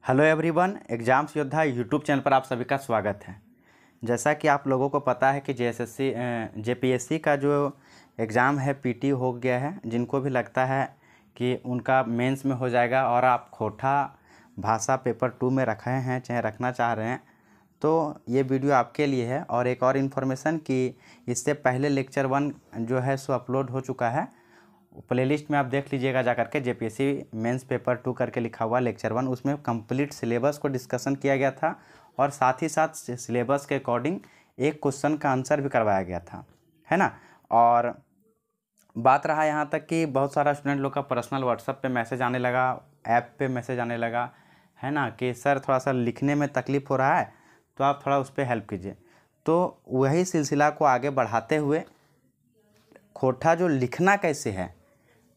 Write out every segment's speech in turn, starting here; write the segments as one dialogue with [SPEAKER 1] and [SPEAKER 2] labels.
[SPEAKER 1] Hello everyone, exams योद्धा YouTube channel पर आप सभी का स्वागत है। जैसा कि आप लोगों को पता है कि जेपीएससी का जो एग्ज़ाम है पीटी हो गया है। जिनको भी लगता है कि उनका मेंस में हो जाएगा और आप खोटा भाषा पेपर 2 में रखे हैं चाहे रखना चाह रहे हैं, तो ये वीडियो आपके लिए है। और एक और इन्फॉर्मेशन कि इससे पहले लेक्चर 1 जो है सो अपलोड हो चुका है। प्लेलिस्ट में आप देख लीजिएगा जा करके, जेपीएससी मेंस पेपर 2 करके लिखा हुआ लेक्चर 1। उसमें कंप्लीट सिलेबस को डिस्कशन किया गया था और साथ ही साथ सिलेबस के अकॉर्डिंग एक क्वेश्चन का आंसर भी करवाया गया था, है ना। और बात रहा यहाँ तक कि बहुत सारा स्टूडेंट लोग का पर्सनल व्हाट्सएप पे मैसेज आने लगा, ऐप पे मैसेज आने लगा, है ना, कि सर थोड़ा सा लिखने में तकलीफ़ हो रहा है तो आप थोड़ा उस पर हेल्प कीजिए। तो वही सिलसिला को आगे बढ़ाते हुए खोटा जो लिखना कैसे है,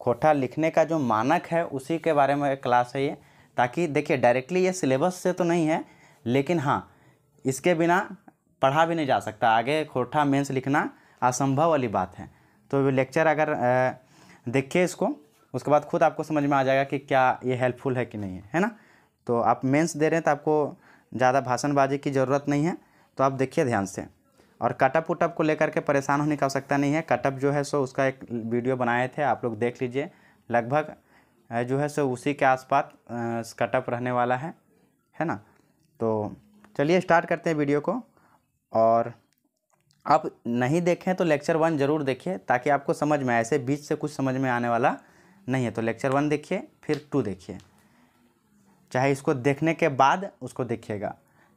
[SPEAKER 1] खोटा लिखने का जो मानक है, उसी के बारे में एक क्लास है ये। ताकि देखिए, डायरेक्टली ये सिलेबस से तो नहीं है, लेकिन हाँ, इसके बिना पढ़ा भी नहीं जा सकता। आगे खोटा मेंस लिखना असंभव वाली बात है। तो लेक्चर अगर देखिए इसको, उसके बाद खुद आपको समझ में आ जाएगा कि क्या ये हेल्पफुल है कि नहीं है ना। तो आप मेंस दे रहे हैं तो आपको ज़्यादा भाषणबाजी की ज़रूरत नहीं है, तो आप देखिए ध्यान से। और कटअप उटअप को लेकर के परेशान होने की आवश्यकता नहीं है। कटअप जो है सो उसका एक वीडियो बनाए थे, आप लोग देख लीजिए। लगभग जो है सो उसी के आसपास कटअप रहने वाला है ना। तो चलिए स्टार्ट करते हैं वीडियो को। और आप नहीं देखें तो लेक्चर 1 ज़रूर देखिए, ताकि आपको समझ में आए। ऐसे बीच से कुछ समझ में आने वाला नहीं है। तो लेक्चर 1 देखिए, फिर 2 देखिए, चाहे इसको देखने के बाद उसको देखिएगा,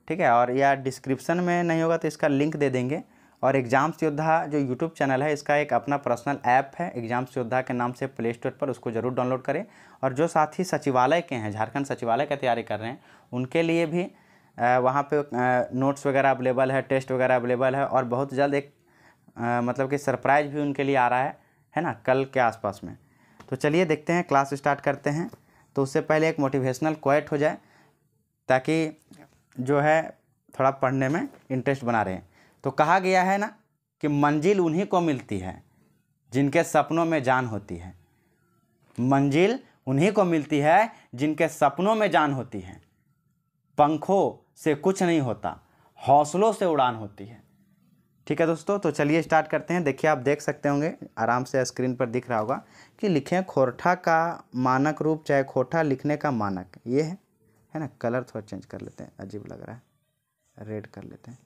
[SPEAKER 1] ठीक है। और या डिस्क्रिप्शन में नहीं होगा तो इसका लिंक दे देंगे। और एग्जाम्स योद्धा जो यूट्यूब चैनल है, इसका एक अपना पर्सनल ऐप है एग्जाम्स योद्धा के नाम से, प्ले स्टोर पर, उसको ज़रूर डाउनलोड करें। और जो साथी सचिवालय के हैं, झारखंड सचिवालय की तैयारी कर रहे हैं, उनके लिए भी वहाँ पे नोट्स वगैरह अवेलेबल है, टेस्ट वगैरह अवेलेबल है। और बहुत जल्द एक मतलब कि सरप्राइज़ भी उनके लिए आ रहा है ना, कल के आसपास में। तो चलिए देखते हैं, क्लास स्टार्ट करते हैं। तो उससे पहले एक मोटिवेशनल क्वोट हो जाए, ताकि जो है थोड़ा पढ़ने में इंटरेस्ट बना रहे हैं। तो कहा गया है ना कि मंजिल उन्हीं को मिलती है जिनके सपनों में जान होती है। मंजिल उन्हीं को मिलती है जिनके सपनों में जान होती है। पंखों से कुछ नहीं होता, हौसलों से उड़ान होती है। ठीक है दोस्तों, तो चलिए स्टार्ट करते हैं। देखिए, आप देख सकते होंगे, आराम से स्क्रीन पर दिख रहा होगा कि लिखें खोटा का मानक रूप, चाहे खोटा लिखने का मानक ये है ना। कलर थोड़ा चेंज कर लेते हैं, अजीब लग रहा है, रेड कर लेते हैं।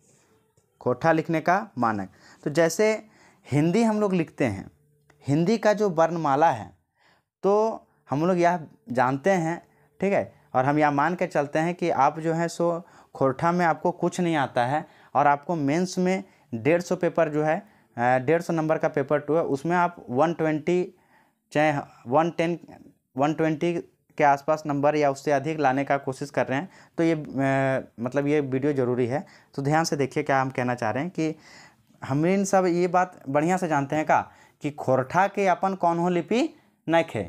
[SPEAKER 1] खोटा लिखने का मानक, तो जैसे हिंदी हम लोग लिखते हैं, हिंदी का जो वर्णमाला है, तो हम लोग यह जानते हैं, ठीक है। और हम यह मान के चलते हैं कि आप जो है सो खोटा में आपको कुछ नहीं आता है, और आपको मेंस में 150 पेपर जो है 150 नंबर का पेपर 2 है, उसमें आप 120 चाहे 120 के आसपास नंबर या उससे अधिक लाने का कोशिश कर रहे हैं। तो ये मतलब ये वीडियो ज़रूरी है। तो ध्यान से देखिए क्या हम कहना चाह रहे हैं कि हम इन सब ये बात बढ़िया से जानते हैं का कि खोरठा के अपन कौन हो लिपि न खे,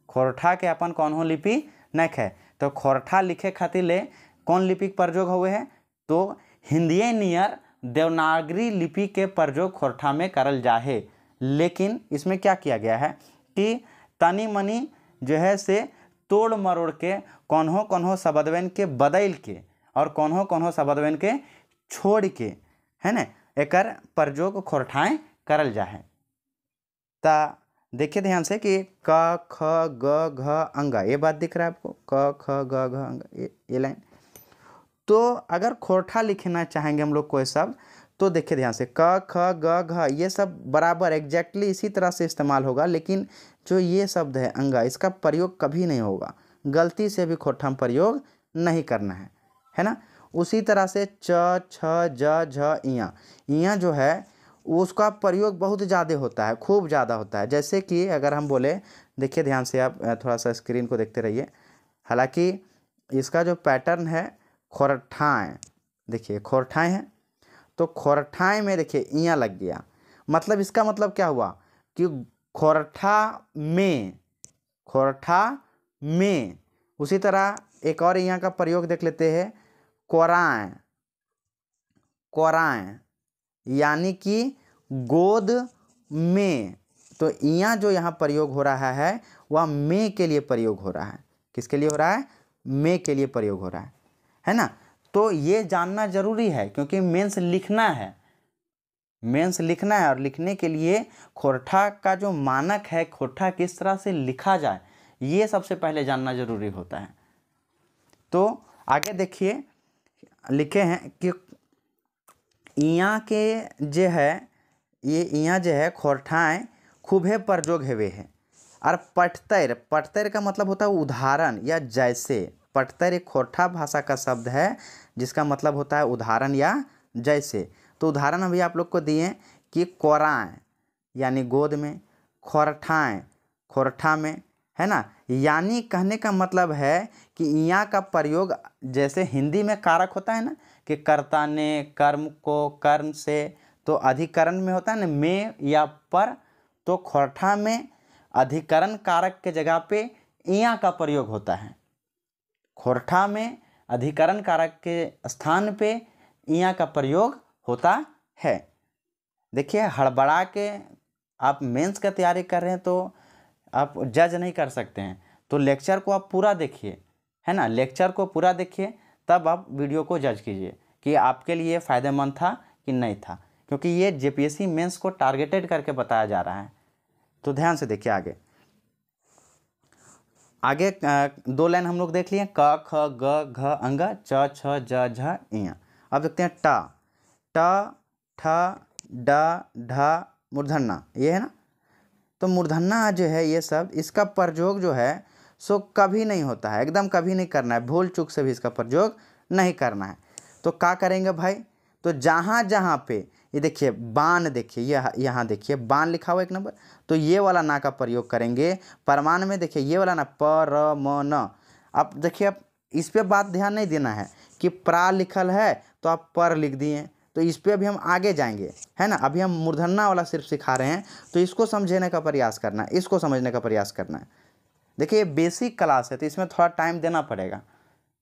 [SPEAKER 1] खोरठा के अपन कौन हो लिपि न खे। तो खोरठा लिखे खातिर ले कौन लिपि के प्रयोग हुए हैं, तो हिंदिये नियर देवनागरी लिपि के प्रयोग खोरठा में करल जाहे। लेकिन इसमें क्या किया गया है कि तनी मनी जो है से तोड़ मरोड़ के कौन हो शब्दवन के बदल के और कौन हो शब्दवन के छोड़ के, है ना, एकर प्रयोग खोरठाएँ करल जाहे। ता देखिए ध्यान से कि क ख ग घ अंगा, ये बात दिख रहा है आपको, क ख ग घ अंगा, ये लाइन। तो अगर खोरठा लिखना चाहेंगे हम लोग कोई शब्द, तो देखिए ध्यान से, क ख ग घ ये सब बराबर एग्जैक्टली इसी तरह से इस्तेमाल होगा। लेकिन जो ये शब्द है अंगा, इसका प्रयोग कभी नहीं होगा, गलती से भी खोरठा में प्रयोग नहीं करना है ना। उसी तरह से च छ ज झ इयाँ, इयाँ जो है उसका प्रयोग बहुत ज़्यादा होता है, खूब ज़्यादा होता है। जैसे कि अगर हम बोले, देखिए ध्यान से, आप थोड़ा सा स्क्रीन को देखते रहिए। हालांकि इसका जो पैटर्न है खोरठाएँ, देखिए खोरठाएँ हैं, तो खोरठाएँ में देखिए इयाँ लग गया, मतलब इसका मतलब क्या हुआ कि खोरठा में। उसी तरह एक और यहाँ का प्रयोग देख लेते हैं, कोराएँ, यानी कि गोद में। तो यहाँ जो यहाँ प्रयोग हो रहा है वह में के लिए प्रयोग हो रहा है। किसके लिए हो रहा है? में के लिए प्रयोग हो रहा है ना। तो ये जानना जरूरी है क्योंकि मेंस लिखना है, मेंस लिखना है और लिखने के लिए खोरठा का जो मानक है, खोरठा किस तरह से लिखा जाए, ये सबसे पहले जानना जरूरी होता है। तो आगे देखिए लिखे हैं कि इया के जो है ये इया जो है खोरठाएँ खूबे प्रयोग हेवे है। और पटतर, पटतर का मतलब होता है उदाहरण या जैसे। पटतर एक खोरठा भाषा का शब्द है जिसका मतलब होता है उदाहरण या जैसे। तो उदाहरण अभी आप लोग को दिए कि कोराएँ यानी गोद में, खोरठाएँ खोरठा में, है ना। यानी कहने का मतलब है कि यहाँ का प्रयोग जैसे हिंदी में कारक होता है ना कि कर्ता ने कर्म को कर्ण से, तो अधिकरण में होता है ना में या पर, तो खोरठा में अधिकरण कारक के जगह पे इया का प्रयोग होता है। खोरठा में अधिकरण कारक के स्थान पे इया का प्रयोग होता है। देखिए हड़बड़ा के आप मेंस का तैयारी कर रहे हैं तो आप जज नहीं कर सकते हैं, तो लेक्चर को आप पूरा देखिए, है ना। लेक्चर को पूरा देखिए तब आप वीडियो को जज कीजिए कि आपके लिए फ़ायदेमंद था कि नहीं था, क्योंकि ये जेपीएससी मेंस को टारगेटेड करके बताया जा रहा है। तो ध्यान से देखिए आगे आगे 2 लाइन हम लोग देख लिए, क ख ग घ अंग च छ ज झ इया। अब देखते हैं ट, ट ठ ड ढ मूर्धन्य, ये है ना। तो मूर्धन्य जो है ये सब, इसका प्रयोग जो है सो कभी नहीं होता है, एकदम कभी नहीं करना है, भूल चूक से भी इसका प्रयोग नहीं करना है। तो क्या करेंगे भाई, तो जहाँ जहाँ पे ये देखिए बाण, देखिए ये यहाँ देखिए बाण लिखा हुआ 1 नंबर, तो ये वाला ना का प्रयोग करेंगे। परमान में देखिए ये वाला ना पर म न। अब देखिए अब इस पे बात ध्यान नहीं देना है कि प्रा लिखल है तो आप पर लिख दिए, तो इस पे अभी हम आगे जाएंगे, है ना। अभी हम मूर्धन्य वाला सिर्फ सिखा रहे हैं, तो इसको समझने का प्रयास करना है, इसको समझने का प्रयास करना है। देखिए ये बेसिक क्लास है तो इसमें थोड़ा टाइम देना पड़ेगा,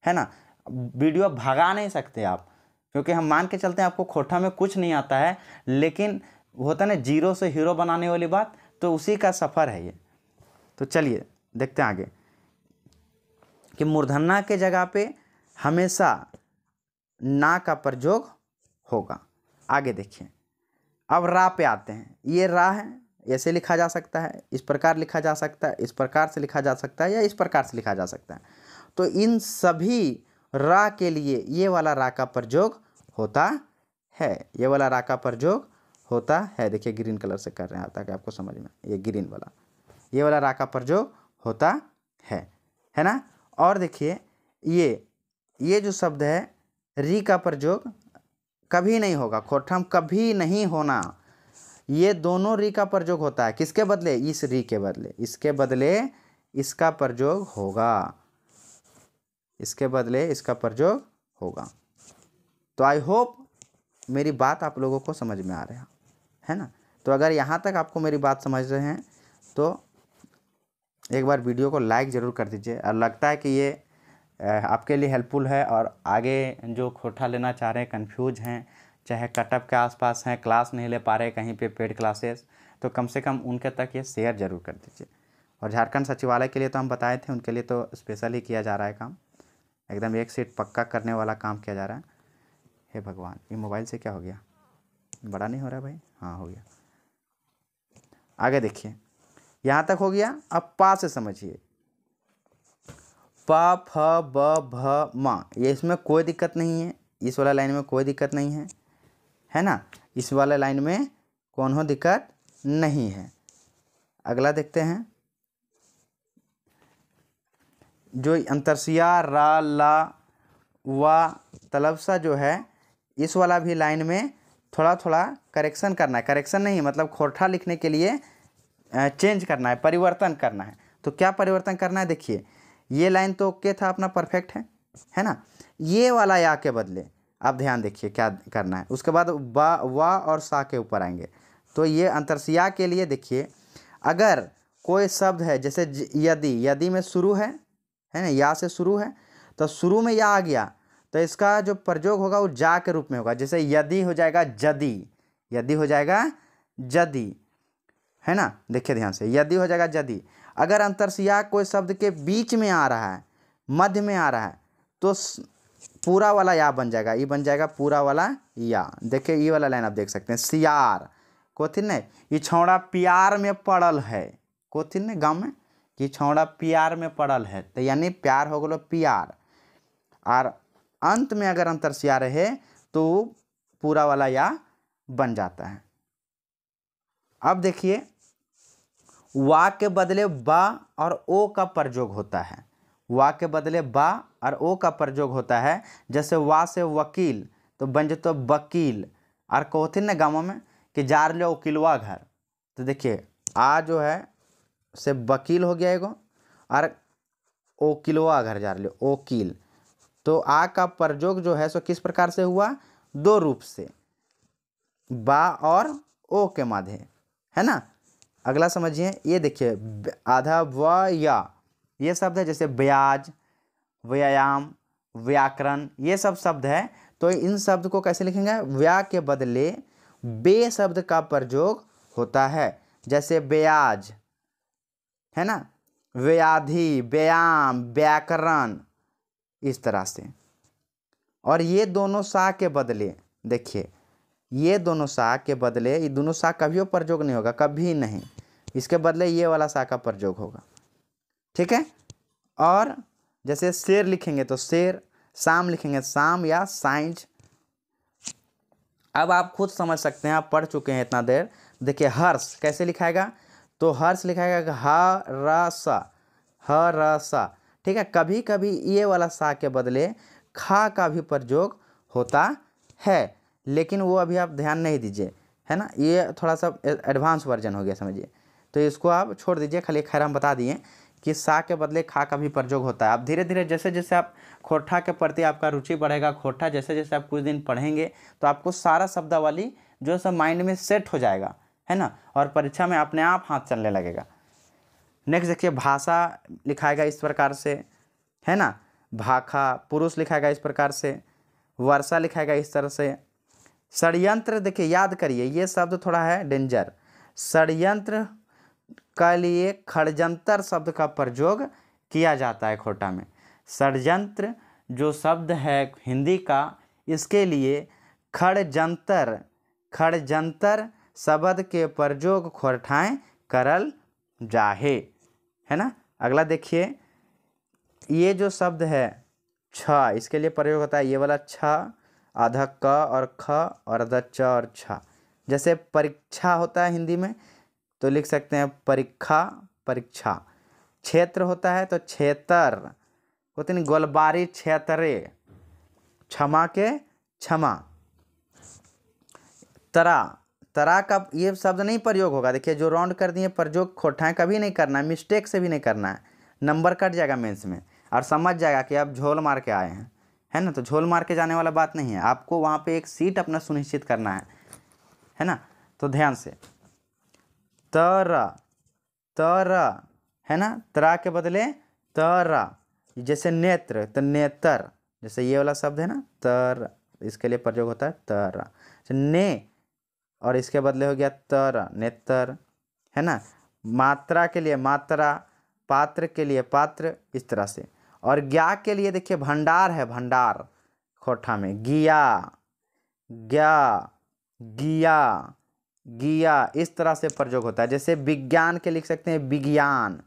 [SPEAKER 1] है ना। वीडियो भगा नहीं सकते आप, क्योंकि हम मान के चलते हैं आपको खोरठा में कुछ नहीं आता है, लेकिन होता ना जीरो से हीरो बनाने वाली बात, तो उसी का सफ़र है ये। तो चलिए देखते हैं आगे कि मूर्धन्य के जगह पे हमेशा ना का प्रयोग होगा। आगे देखिए अब रा पे आते हैं। ये रा है, ऐसे लिखा जा सकता है, इस प्रकार लिखा जा सकता है, इस प्रकार से लिखा जा सकता है, या इस प्रकार से लिखा जा सकता है। तो इन सभी रा के लिए ये वाला रा का प्रयोग होता है, ये वाला रा का प्रयोग होता है। देखिए ग्रीन कलर से कर रहे हैं ताकि आपको समझ में, ये ग्रीन वाला, ये वाला रा का प्रयोग होता है ना। और देखिए ये जो शब्द है री का प्रयोग कभी नहीं होगा, खोरठा में कभी नहीं होना। ये दोनों री का प्रयोग होता है, किसके बदले, इस री के बदले, इसके बदले इसका प्रयोग होगा, इसके बदले इसका प्रयोग होगा। तो आई होप मेरी बात आप लोगों को समझ में आ रहा है ना। तो अगर यहाँ तक आपको मेरी बात समझ रहे हैं तो एक बार वीडियो को लाइक ज़रूर कर दीजिए, और लगता है कि ये आपके लिए हेल्पफुल है, और आगे जो खोरठा लेना चाह रहे हैं, कंफ्यूज हैं, चाहे कटअप के आसपास हैं, क्लास नहीं ले पा रहे कहीं पे पेड क्लासेस, तो कम से कम उनके तक ये शेयर ज़रूर कर दीजिए। और झारखंड सचिवालय के लिए तो हम बताए थे, उनके लिए तो स्पेशल ही किया जा रहा है काम, एकदम 1 सीट पक्का करने वाला काम किया जा रहा है। हे भगवान, ये मोबाइल से क्या हो गया, बड़ा नहीं हो रहा भाई, हाँ हो गया। आगे देखिए यहाँ तक हो गया। अब पा से समझिए, प फ ब भ म, ये इसमें कोई दिक्कत नहीं है, इस वाला लाइन में कोई दिक्कत नहीं है ना, इस वाला लाइन में कौन दिक्कत नहीं है। अगला देखते हैं, जो अंतरसिया रा ला वा तलबसा जो है, इस वाला भी लाइन में थोड़ा थोड़ा करेक्शन करना है, करेक्शन नहीं मतलब खोरठा लिखने के लिए चेंज करना है, परिवर्तन करना है। तो क्या परिवर्तन करना है, देखिए ये लाइन तो ओके था अपना, परफेक्ट है ना। ये वाला या के बदले आप ध्यान देखिए क्या करना है, उसके बाद बा वा और सा के ऊपर आएंगे। तो ये अंतरसिया के लिए देखिए, अगर कोई शब्द है जैसे यदि में शुरू है ना, या से शुरू है, तो शुरू में या आ गया तो इसका जो प्रयोग होगा वो जा के रूप में होगा। जैसे यदि हो जाएगा जदि, यदि हो जाएगा जदि, है ना। देखिए ध्यान से, यदि हो जाएगा जदि। अगर अंतरसिया कोई शब्द के बीच में आ रहा है मध्य में आ रहा है तो पूरा वाला या बन जाएगा, ये बन जाएगा पूरा वाला या। देखिए ये वाला लाइन आप देख सकते हैं, सियार कोथिन ने ये छौड़ा प्यार में पड़ल है, कोथिन ने गाँव में कि छौड़ा प्यार में पड़ल है, तो यानी प्यार हो गलो प्यार, और अंत में अगर अंतर सिया रहे तो पूरा वाला या बन जाता है। अब देखिए वा के बदले बा और ओ का प्रयोग होता है, वा के बदले बा और ओ का प्रयोग होता है। जैसे वा से वकील तो बन जातो वकील, और कहथिन ना गाँव में कि जार लो वकीलवा घर, तो देखिए आ जो है से वकील हो गया एगो, और ओकिलवा घर जार लो ओकील, तो आ का प्रयोग जो है सो किस प्रकार से हुआ, दो रूप से, बा और ओ के माध्यम, है ना। अगला समझिए, ये देखिए आधा व या, ये शब्द है जैसे ब्याज, व्यायाम, व्याकरण, ये सब शब्द है। तो इन शब्द को कैसे लिखेंगे, व्या के बदले बे शब्द का प्रयोग होता है। जैसे ब्याज है ना, व्याधि, व्यायाम, व्याकरण, इस तरह से। और ये दोनों सा के बदले, देखिए ये दोनों सा के बदले, ये दोनों सा कभी प्रयोग नहीं होगा, कभी नहीं, इसके बदले ये वाला सा का प्रयोग होगा, ठीक है। और जैसे शेर लिखेंगे तो शेर, शाम लिखेंगे शाम या साइंज। अब आप खुद समझ सकते हैं, आप पढ़ चुके हैं इतना देर। देखिए हर्ष कैसे लिखाएगा, तो हर्ष लिखाएगा ह र सा, ह र सा, ठीक है। कभी कभी ये वाला सा के बदले खा का भी प्रयोग होता है, लेकिन वो अभी आप ध्यान नहीं दीजिए, है ना, ये थोड़ा सा एडवांस वर्जन हो गया समझिए, तो इसको आप छोड़ दीजिए। खाली खैर हम बता दिए कि सा के बदले खा का भी प्रयोग होता है। अब धीरे धीरे जैसे जैसे आप खोटा के प्रति आपका रुचि बढ़ेगा, खोटा जैसे जैसे आप कुछ दिन पढ़ेंगे तो आपको सारा शब्दावली जो सब माइंड में सेट हो जाएगा, है ना, और परीक्षा में अपने आप हाथ चलने लगेगा। नेक्स्ट देखिए भाषा लिखाएगा इस प्रकार से, है ना, भाखा, पुरुष लिखाएगा इस प्रकार से, वर्षा लिखाएगा इस तरह से। षड्यंत्र देखिए याद करिए, ये शब्द थोड़ा है डेंजर। षड्यंत्र के लिए खड़जंतर शब्द का प्रयोग किया जाता है खोटा में। षड्यंत्र जो शब्द है हिंदी का, इसके लिए खड़जंतर, खड़जंतर शब्द के प्रयोग खोरठाएँ करल जाहे, है ना। अगला देखिए, ये जो शब्द है छ, इसके लिए प्रयोग होता है ये वाला छ, आधा क और ख और आधा च और छ। जैसे परीक्षा होता है हिंदी में तो लिख सकते हैं परीक्षा, परीक्षा। क्षेत्र होता है तो क्षेत्र, होते नहीं गोलबारी क्षेत्रे, क्षमा के क्षमा। तरा, तरा का ये शब्द नहीं प्रयोग होगा, देखिए जो राउंड कर दिए प्रयोग खोटाएँ कभी नहीं करना है, मिस्टेक से भी नहीं करना है, नंबर कट जाएगा मेंस में, और समझ जाएगा कि आप झोल मार के आए हैं, है ना। तो झोल मार के जाने वाला बात नहीं है, आपको वहाँ पे एक सीट अपना सुनिश्चित करना है ना। तो ध्यान से तरा, तरा, है ना, तरा के बदले तरा। जैसे नेत्र तो नेत्र, जैसे ये वाला शब्द है ना तर, इसके लिए प्रयोग होता है तरा। ने, और इसके बदले हो गया तर, नेत्र, है ना। मात्रा के लिए मात्रा, पात्र के लिए पात्र, इस तरह से। और ज्ञा के लिए देखिए भंडार है, भंडार खोठा में गिया, ज्ञा, गिया, गिया, इस तरह से प्रयोग होता है। जैसे विज्ञान के लिख सकते हैं विज्ञान,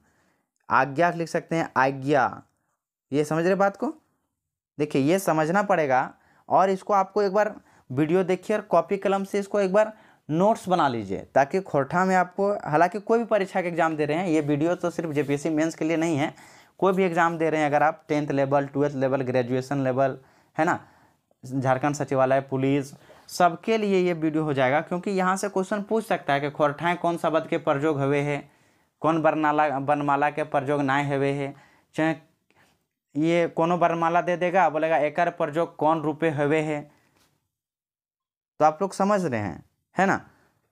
[SPEAKER 1] आज्ञा लिख सकते हैं आज्ञा। ये समझ रहे बात को, देखिए ये समझना पड़ेगा, और इसको आपको एक बार वीडियो देखिए और कॉपी कलम से इसको एक बार नोट्स बना लीजिए, ताकि खोटा में आपको, हालांकि कोई भी परीक्षा के एग्जाम दे रहे हैं, ये वीडियो तो सिर्फ जेपीएससी मेंस के लिए नहीं है, कोई भी एग्जाम दे रहे हैं, अगर आप 10th level, 12th level, graduation level, है ना, झारखंड सचिवालय, पुलिस, सबके लिए ये वीडियो हो जाएगा। क्योंकि यहाँ से क्वेश्चन पूछ सकता है कि खोरठाएँ कौन शब्द के प्रयोग हुए है, कौन वर्णमाला के प्रयोग नाय हुए है, चाहे ये कोनो वर्णमाला दे देगा, बोलेगा एकर प्रयोग कौन रूपे हुए है। तो आप लोग समझ रहे हैं, है ना।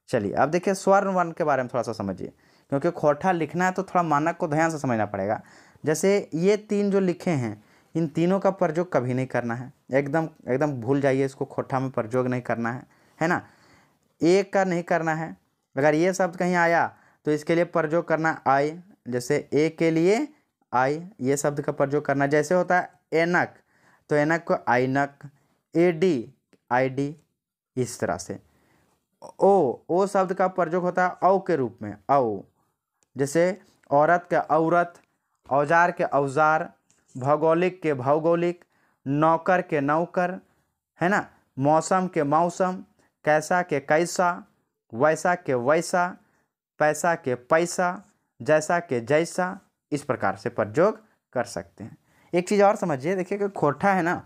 [SPEAKER 1] चलिए अब देखिए स्वर्ण वर्ण के बारे में थोड़ा सा समझिए, क्योंकि खोटा लिखना है तो थोड़ा मानक को ध्यान से समझना पड़ेगा। जैसे ये तीन जो लिखे हैं, इन तीनों का प्रयोग कभी नहीं करना है, एकदम एकदम भूल जाइए, इसको खोटा में प्रयोग नहीं करना है ना। एक का नहीं करना है, अगर ये शब्द कहीं आया तो इसके लिए प्रयोग करना आय, जैसे ए के लिए आई, ये शब्द का प्रयोग करना। जैसे होता है एनक, तो एनक को आइनक, एडी आईडी, इस तरह से। ओ शब्द का प्रयोग होता है औ के रूप में, औ। जैसे औरत के औरत, औजार के औजार, भौगोलिक के भौगोलिक, नौकर के नौकर, है ना, मौसम के मौसम, कैसा के कैसा, वैसा के वैसा, पैसा के पैसा, जैसा के जैसा, इस प्रकार से प्रयोग कर सकते हैं। एक चीज़ और समझिए, देखिए कि खोटा है ना,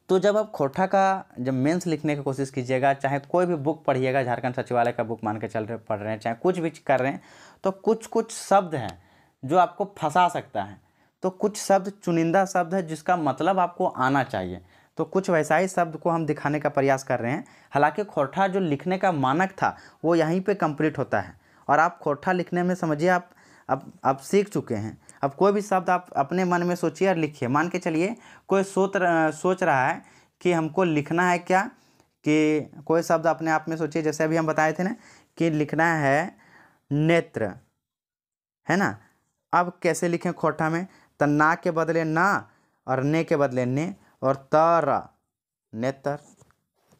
[SPEAKER 1] तो जब आप खोटा का जब मेंस लिखने की कोशिश कीजिएगा, चाहे कोई भी बुक पढ़िएगा, झारखंड सचिवालय का बुक मान के पढ़ रहे हैं, चाहे कुछ भी कर रहे हैं, तो कुछ कुछ शब्द हैं जो आपको फंसा सकता है। तो कुछ शब्द चुनिंदा शब्द है जिसका मतलब आपको आना चाहिए, तो कुछ वैसा ही शब्द को हम दिखाने का प्रयास कर रहे हैं। हालांकि खोटा जो लिखने का मानक था वो यहीं पे कंप्लीट होता है, और आप खोटा लिखने में समझिए आप सीख चुके हैं। अब कोई भी शब्द आप अपने मन में सोचिए और लिखिए। मान के चलिए कोई सोच रहा है कि हमको लिखना है क्या, कि कोई शब्द अपने आप में सोचिए, जैसे अभी हम बताए थे ना कि लिखना है नेत्र, है ना। अब कैसे लिखें खोटा में, तो ना के बदले ना और ने के बदले ने और तारा, नेत्र।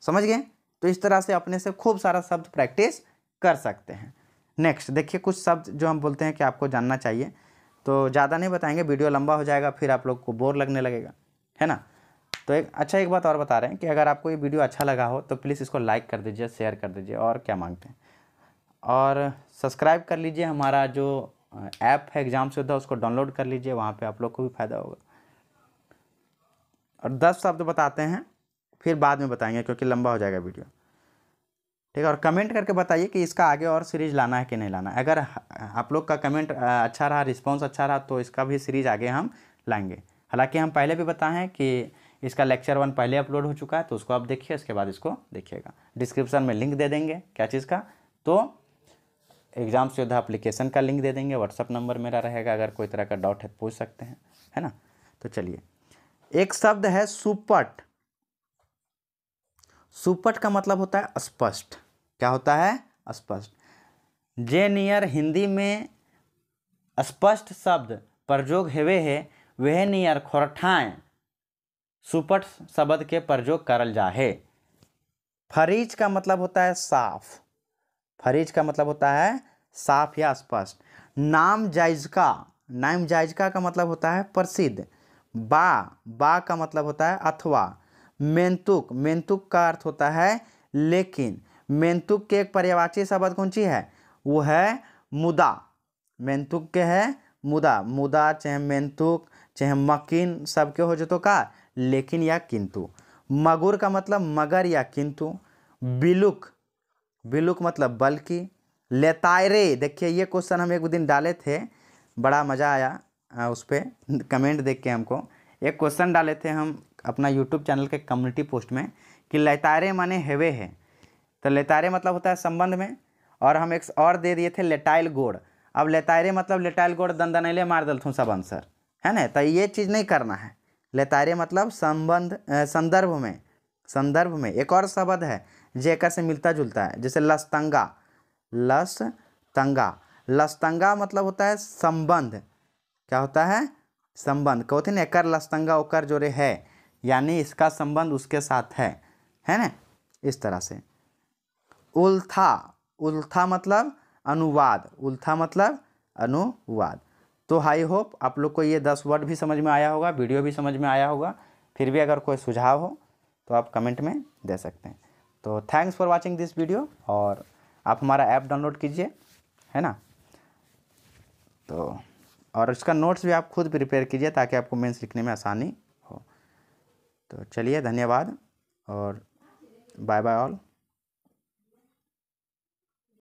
[SPEAKER 1] समझ गए। तो इस तरह से अपने से खूब सारा शब्द प्रैक्टिस कर सकते हैं। नेक्स्ट देखिए, कुछ शब्द जो हम बोलते हैं कि आपको जानना चाहिए, तो ज़्यादा नहीं बताएंगे, वीडियो लंबा हो जाएगा, फिर आप लोग को बोर लगने लगेगा, है ना। तो एक बात और बता रहे हैं कि अगर आपको ये वीडियो अच्छा लगा हो तो प्लीज़ इसको लाइक कर दीजिए, शेयर कर दीजिए, और क्या मांगते हैं, और सब्सक्राइब कर लीजिए। हमारा जो ऐप है एग्जाम्स योद्धा, उसको डाउनलोड कर लीजिए, वहाँ पे आप लोग को भी फायदा होगा। और 10 शब्द बताते हैं, फिर बाद में बताएंगे क्योंकि लंबा हो जाएगा वीडियो, ठीक है। और कमेंट करके बताइए कि इसका आगे और सीरीज़ लाना है कि नहीं लाना है। अगर आप लोग का कमेंट अच्छा रहा, रिस्पांस अच्छा रहा, तो इसका भी सीरीज़ आगे हम लाएंगे। हालांकि हम पहले भी बताए हैं कि इसका लेक्चर 1 पहले अपलोड हो चुका है, तो उसको आप देखिए, उसके बाद इसको देखिएगा। डिस्क्रिप्शन में लिंक दे देंगे, क्या चीज़ का, तो एग्जाम्स योद्धा एप्लीकेशन का लिंक दे देंगे, व्हाट्सअप नंबर मेरा रहेगा, अगर कोई तरह का डाउट है पूछ सकते हैं, है ना। तो चलिए, एक शब्द है सुपट। सुपट का मतलब होता है स्पष्ट। क्या होता है? स्पष्ट। जे नियर हिंदी में स्पष्ट शब्द प्रयोग हेवे है, वह नियर खोरठाएं सुपट शब्द के प्रयोग करल जा है। फरीज का मतलब होता है साफ। फरीज का मतलब होता है साफ या स्पष्ट। नाम जायज़का, नाम जायज़का का मतलब होता है प्रसिद्ध। बा का मतलब होता है अथवा। मेंतुक, मेंतुक का अर्थ होता है लेकिन। मेंतुक के एक पर्यायवाची शब्द कौन सी है? वो है मुदा। मेंतुक के है मुदा। मुदा चाहे मेंतुक चाहे मकीन, सबके हो जो तो का लेकिन या किंतु। मगुर का मतलब मगर या किंतु। बिलुक, बिलुक मतलब बल्कि। लेतायरे, देखिए ये क्वेश्चन हम एक दिन डाले थे, बड़ा मज़ा आया उस पर कमेंट देख के हमको। एक क्वेश्चन डाले थे हम अपना यूट्यूब चैनल के कम्युनिटी पोस्ट में कि लेतायरे माने हेवे है, तो लेतायरे मतलब होता है संबंध में, और हम एक और दे दिए थे लेटाइल गोड़। अब लेतायरे मतलब लेटाइल गोड़ दंदनैले मार दलथूँ सब आंसर, है ना। तो ये चीज़ नहीं करना है। लेतायरे मतलब संबंध, संदर्भ में, संदर्भ में। एक और शब्द है जेकर से मिलता जुलता है, जैसे लस्तंगा। लस्तंगा, लस्तंगा मतलब होता है संबंध। क्या होता है? संबंध। कहते हैं एकर लस्तंगा ओकर जोरे है, यानी इसका संबंध उसके साथ है ना, इस तरह से। उल्था, उल्था मतलब अनुवाद। उल्था मतलब अनुवाद। तो आई होप आप लोग को ये 10 वर्ड भी समझ में आया होगा, वीडियो भी समझ में आया होगा। फिर भी अगर कोई सुझाव हो तो आप कमेंट में दे सकते हैं। तो thanks for watching this video, और आप हमारा ऐप डाउनलोड कीजिए, है ना। तो और इसका नोट्स भी आप खुद प्रिपेयर कीजिए ताकि आपको मेंस लिखने में आसानी हो। तो चलिए, धन्यवाद और बाय बाय ऑल।